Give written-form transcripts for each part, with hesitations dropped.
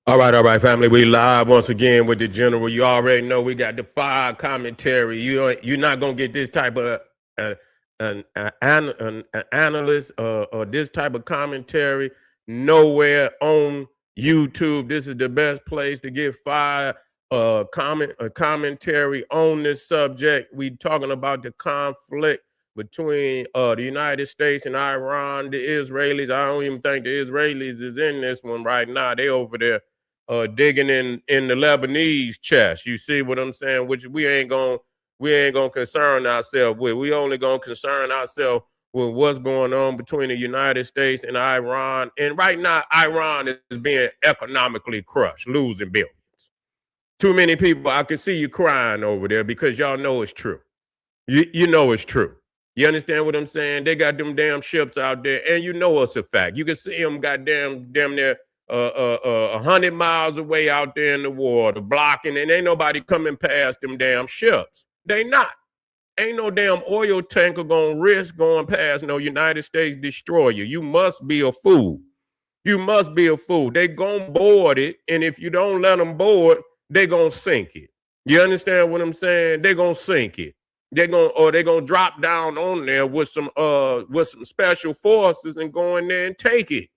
All right, family. We live once again with the general. You already know we got the fire commentary. You're not gonna get this type of uh, an analyst or this type of commentary nowhere on YouTube. This is the best place to get fire commentary on this subject. We talking about the conflict between the United States and Iran, the Israelis. I don't even think the Israelis is in this one right now. They over there digging in the Lebanese chest. You see what I'm saying? Which we ain't gonna concern ourselves with. We only gonna concern ourselves with what's going on between the United States and Iran. And right now, Iran is being economically crushed, losing billions. Too many people. I can see you crying over there because y'all know it's true. You know it's true. You understand what I'm saying? They got them damn ships out there, and you know it's a fact. You can see them goddamn damn near 100 miles away out there in the water, blocking, and ain't nobody coming past them damn ships. They not. Ain't no damn oil tanker gonna risk going past no United States destroyer. You must be a fool. You must be a fool. They gonna board it, and if you don't let them board, they gonna sink it. You understand what I'm saying? They gonna sink it. They're gonna drop down on there with some special forces and go in there and take it.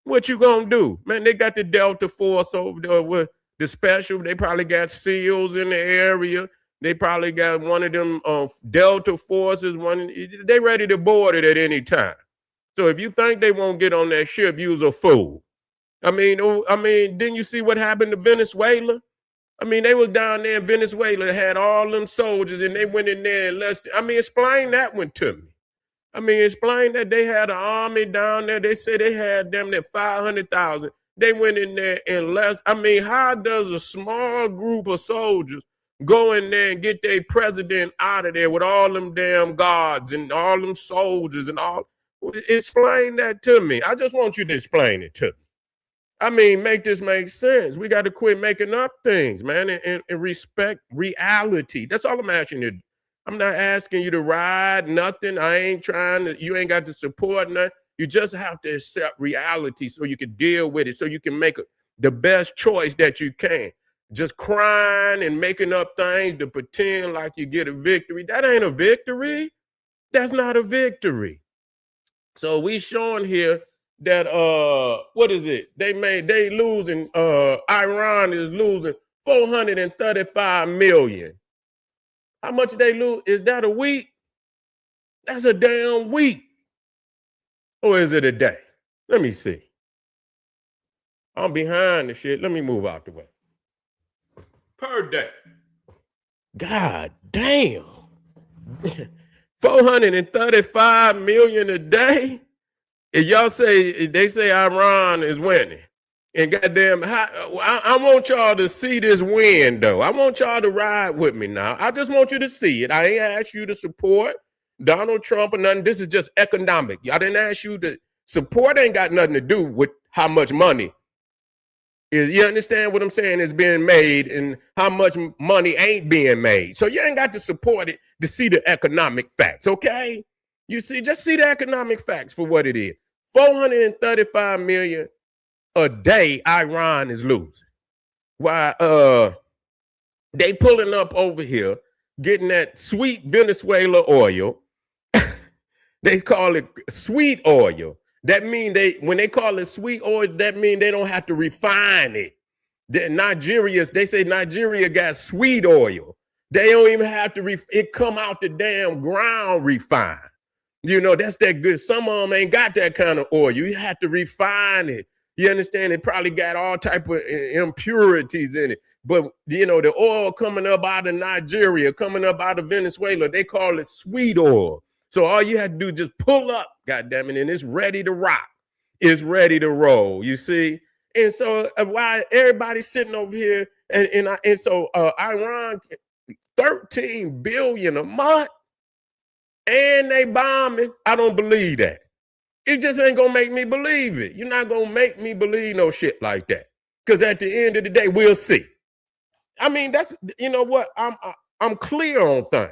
What you gonna do? Man, they got the Delta Force over there with the special. They probably got SEALs in the area. They probably got one of them Delta forces. They ready to board it at any time. So if you think they won't get on that ship, you's a fool. Didn't you see what happened to Venezuela? I mean, they was down there in Venezuela, had all them soldiers, and they went in there and explain that one to me. Explain that they had an army down there. They said they had them there 500,000. They went in there and less. How does a small group of soldiers go in there and get their president out of there with all them damn guards and all them soldiers and all? Explain that to me. I just want you to explain it to me. Make this make sense. We got to quit making up things, man, and respect reality. That's all I'm asking you. I'm not asking you to ride nothing. You ain't got to support nothing. You just have to accept reality so you can deal with it, so you can make the best choice that you can. Just crying and making up things to pretend like you get a victory. That ain't a victory. That's not a victory. So we showing here that what is it? They losing Iran is losing 435 million. How much they lose? Is that a week? That's a damn week. Or is it a day? Let me see. I'm behind the shit. Let me move out the way. Per day. God damn. 435 million a day. If they say Iran is winning. And goddamn, I want y'all to see this win, though. I want y'all to ride with me now. I just want you to see it. I ain't asked you to support Donald Trump or nothing. This is just economic. I didn't ask you to support. Ain't got nothing to do with how much money is. You understand what I'm saying? Is being made and how much money ain't being made. So you ain't got to support it to see the economic facts, okay? You see, just see the economic facts for what it is. 435 million a day Iran is losing. Why they pulling up over here, getting that sweet Venezuela oil. They call it sweet oil. That mean when they call it sweet oil, that mean they don't have to refine it. They say Nigeria got sweet oil. They don't even have to it come out the damn ground refined. You know, that's that good. Some of them ain't got that kind of oil. You have to refine it. You understand? It probably got all type of impurities in it. But, you know, the oil coming up out of Nigeria, coming up out of Venezuela, they call it sweet oil. So all you have to do is just pull up, goddamn it, and it's ready to rock. It's ready to roll, you see? And so while everybody's sitting over here, so Iran, 13 billion a month, and they bombing. I don't believe that. It just ain't gonna make me believe it. You're not gonna make me believe no shit like that. Because at the end of the day, we'll see. That's, you know what? I'm clear on things.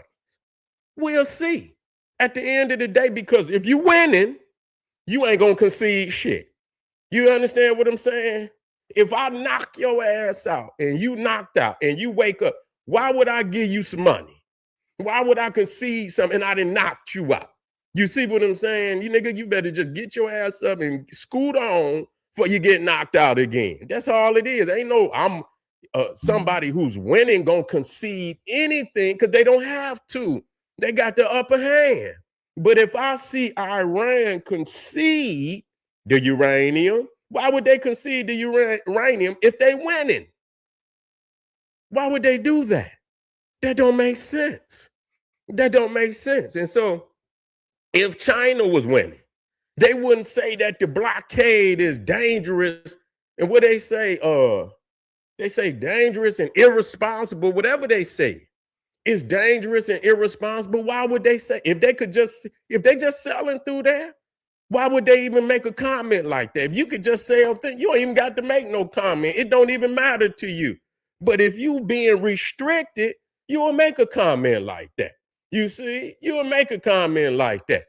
We'll see at the end of the day, because if you winning, you ain't gonna concede shit. You understand what I'm saying? If I knock your ass out and you knocked out and you wake up, why would I give you some money? Why would I concede something and I didn't knock you out? You see what I'm saying? You nigga, you better just get your ass up and scoot on before you get knocked out again. That's all it is. Ain't no I'm somebody who's winning gonna concede anything because they don't have to. They got the upper hand. But if I see Iran concede the uranium, why would they concede the uranium if they winning? Why would they do that? That don't make sense. That don't make sense. And so if China was winning, they wouldn't say that the blockade is dangerous. And what they say dangerous and irresponsible, whatever they say is dangerous and irresponsible. Why would they say if they just selling through there? Why would they even make a comment like that? If you could just say something, you don't even got to make no comment. It don't even matter to you. But if you being restricted, you will make a comment like that. You see, you will make a comment like that.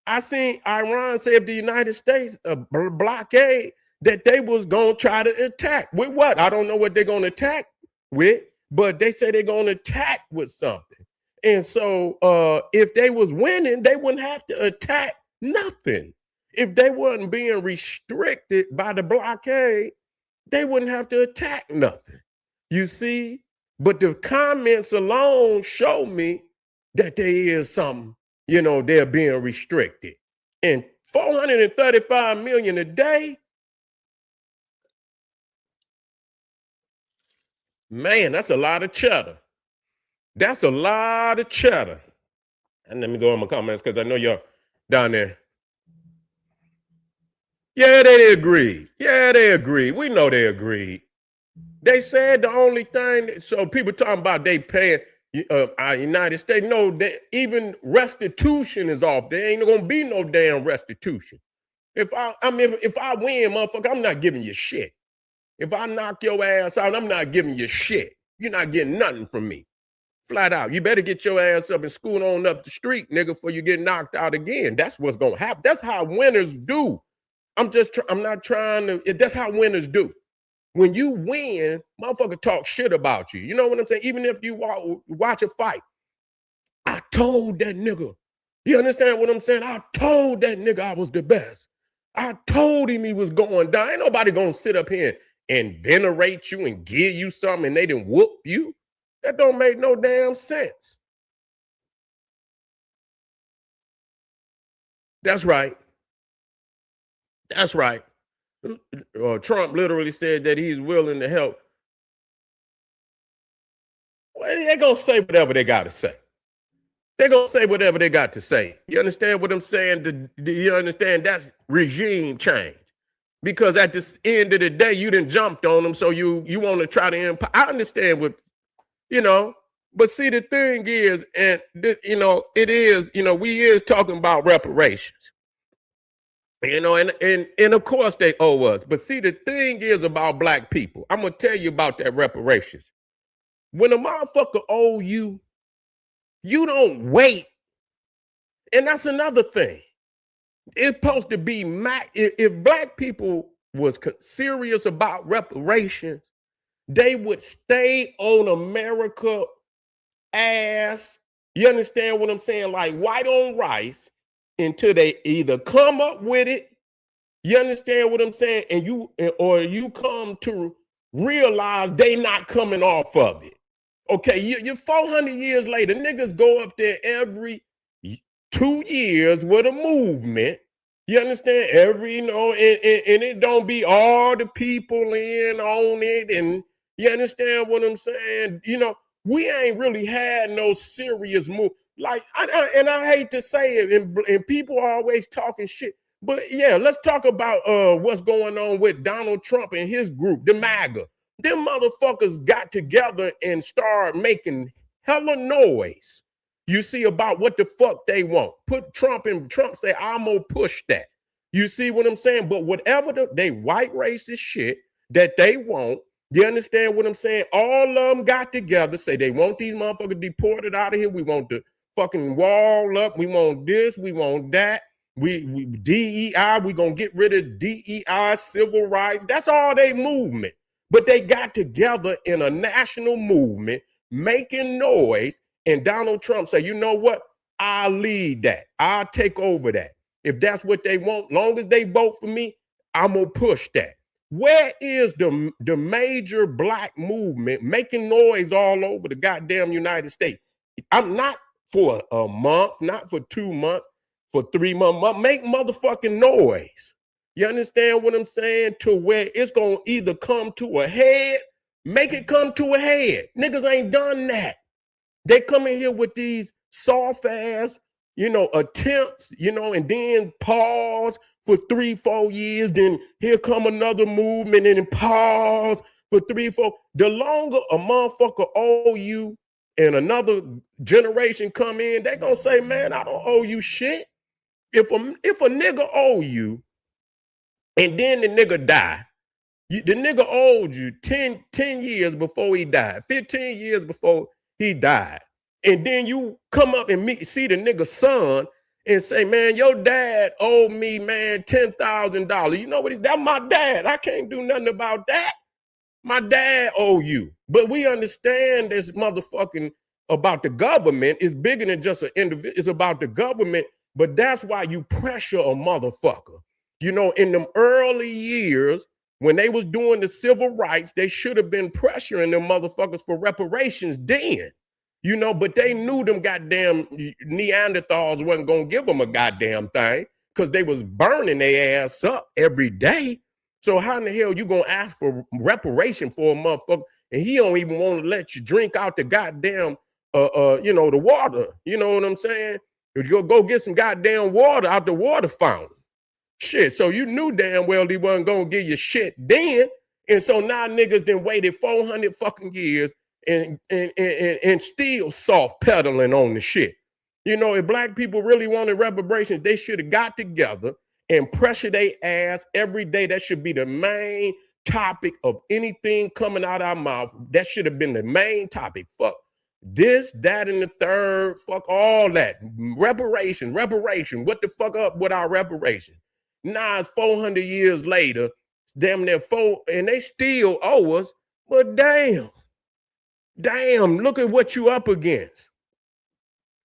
I seen Iran say if the United States blockade that they was going to try to attack. With what? I don't know what they're going to attack with, but they say they're going to attack with something. And so if they was winning, they wouldn't have to attack nothing. If they wasn't being restricted by the blockade, they wouldn't have to attack nothing. You see? But the comments alone show me that there is something, they're being restricted. And 435 million a day, man, that's a lot of cheddar. That's a lot of cheddar. And let me go on my comments because I know y'all down there. Yeah, they agreed. Yeah, they agreed. We know they agreed. They said the only thing, so people talking about they paying our United States, no, even restitution is off. There ain't gonna be no damn restitution. If I win, motherfucker, I'm not giving you shit. If I knock your ass out, I'm not giving you shit. You're not getting nothing from me. Flat out. You better get your ass up and scoot on up the street, nigga, before you get knocked out again. That's what's gonna happen. That's how winners do. I'm not trying to, that's how winners do. When you win, motherfucker talk shit about you. You know what I'm saying? Even if you watch a fight. I told that nigga. You understand what I'm saying? I told that nigga I was the best. I told him he was going down. Ain't nobody gonna sit up here and venerate you and give you something and they didn't whoop you. That don't make no damn sense. That's right. That's right. Trump literally said that he's willing to help. Well, they're going to say whatever they got to say. They're going to say whatever they got to say. You understand what I'm saying? You understand that's regime change. Because at the end of the day, you done jumped on them, so you want to try to I understand what, but see, the thing is, and, it is, we is talking about reparations. And of course they owe us. But see, the thing is about black people. I'm going to tell you about that reparations. When a motherfucker owe you, you don't wait. And that's another thing. It's supposed to be, if black people was serious about reparations, they would stay on America ass. You understand what I'm saying? Like white on rice until they either come up with it. You understand what I'm saying? And you come to realize they not coming off of it. Okay, you're 400 years later, niggas go up there every 2 years with a movement. You understand? And it don't be all the people in on it. And you understand what I'm saying? We ain't really had no serious move. Like, I hate to say it, and people are always talking shit. But yeah, let's talk about what's going on with Donald Trump and his group, the MAGA. Them motherfuckers got together and started making hella noise. You see about what the fuck they want. Put Trump in. Trump say, I'm gonna push that. You see what I'm saying? But whatever they white racist shit that they want, you understand what I'm saying? All of them got together, say they want these motherfuckers deported out of here. We want the fucking wall up. We want this. We want that. We DEI, we gonna get rid of DEI, civil rights. That's all they movement. But they got together in a national movement, making noise, and Donald Trump say, you know what? I'll lead that. I'll take over that. If that's what they want, long as they vote for me, I'm gonna push that. Where is the major black movement making noise all over the goddamn United States? I'm not for a month, not for 2 months, for 3 months. Make motherfucking noise. You understand what I'm saying? To where it's gonna either come to a head, make it come to a head. Niggas ain't done that. They come in here with these soft ass, attempts, and then pause for 3-4 years. Then here come another movement and then pause for 3-4. The longer a motherfucker owe you and another generation come in, they gonna say, man, I don't owe you shit. If a nigga owe you and then the nigga die, the nigga owed you 10 years before he died, 15 years before he died. And then you come up and see the nigga's son and say, man, your dad owed me, man, $10,000. You know what? That's my dad. I can't do nothing about that. My dad owe you. But we understand this motherfucking about the government is bigger than just an individual. It's about the government. But that's why you pressure a motherfucker. In them early years, when they was doing the civil rights, they should have been pressuring them motherfuckers for reparations then. But they knew them goddamn Neanderthals wasn't gonna give them a goddamn thing because they was burning their ass up every day. So how in the hell you gonna ask for reparation for a motherfucker and he don't even want to let you drink out the goddamn the water? You know what I'm saying? You go get some goddamn water out the water fountain. Shit, so you knew damn well he wasn't gonna give you shit then. And so now niggas done waited 400 fucking years and still soft pedaling on the shit. If black people really wanted reparations, they should have got together and pressure their ass every day. That should be the main topic of anything coming out of our mouth. That should have been the main topic. Fuck this, that, and the third. Fuck all that. Reparation. What the fuck up with our reparations? Now it's 400 years later, damn near and they still owe us, but damn, look at what you up against.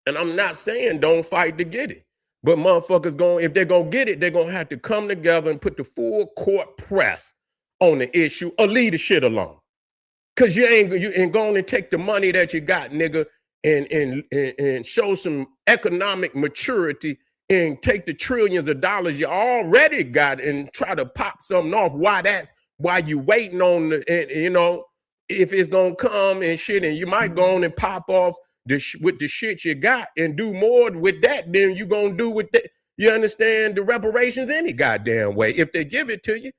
And I'm not saying don't fight to get it, but motherfuckers if they're gonna get it, they're gonna have to come together and put the full court press on the issue or leave the shit alone. Cause you ain't gonna take the money that you got, nigga, and show some economic maturity and take the trillions of dollars you already got and try to pop something off. Why you waiting on if it's gonna come and shit, and you might go on and pop off with the shit you got and do more with that than you gonna do with that. You understand? The reparations any goddamn way if they give it to you.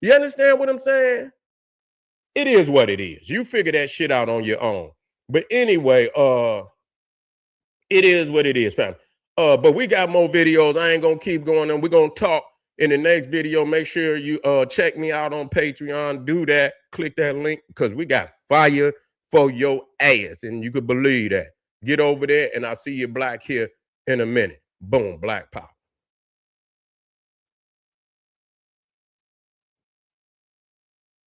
You understand what I'm saying? It is what it is. You figure that shit out on your own. But anyway, it is what it is, fam. But we got more videos. I ain't gonna keep going on. We're gonna talk in the next video. Make sure you check me out on Patreon. Do that. Click that link because we got fire for your ass. And you could believe that. Get over there and I'll see you black here in a minute. Boom, black power.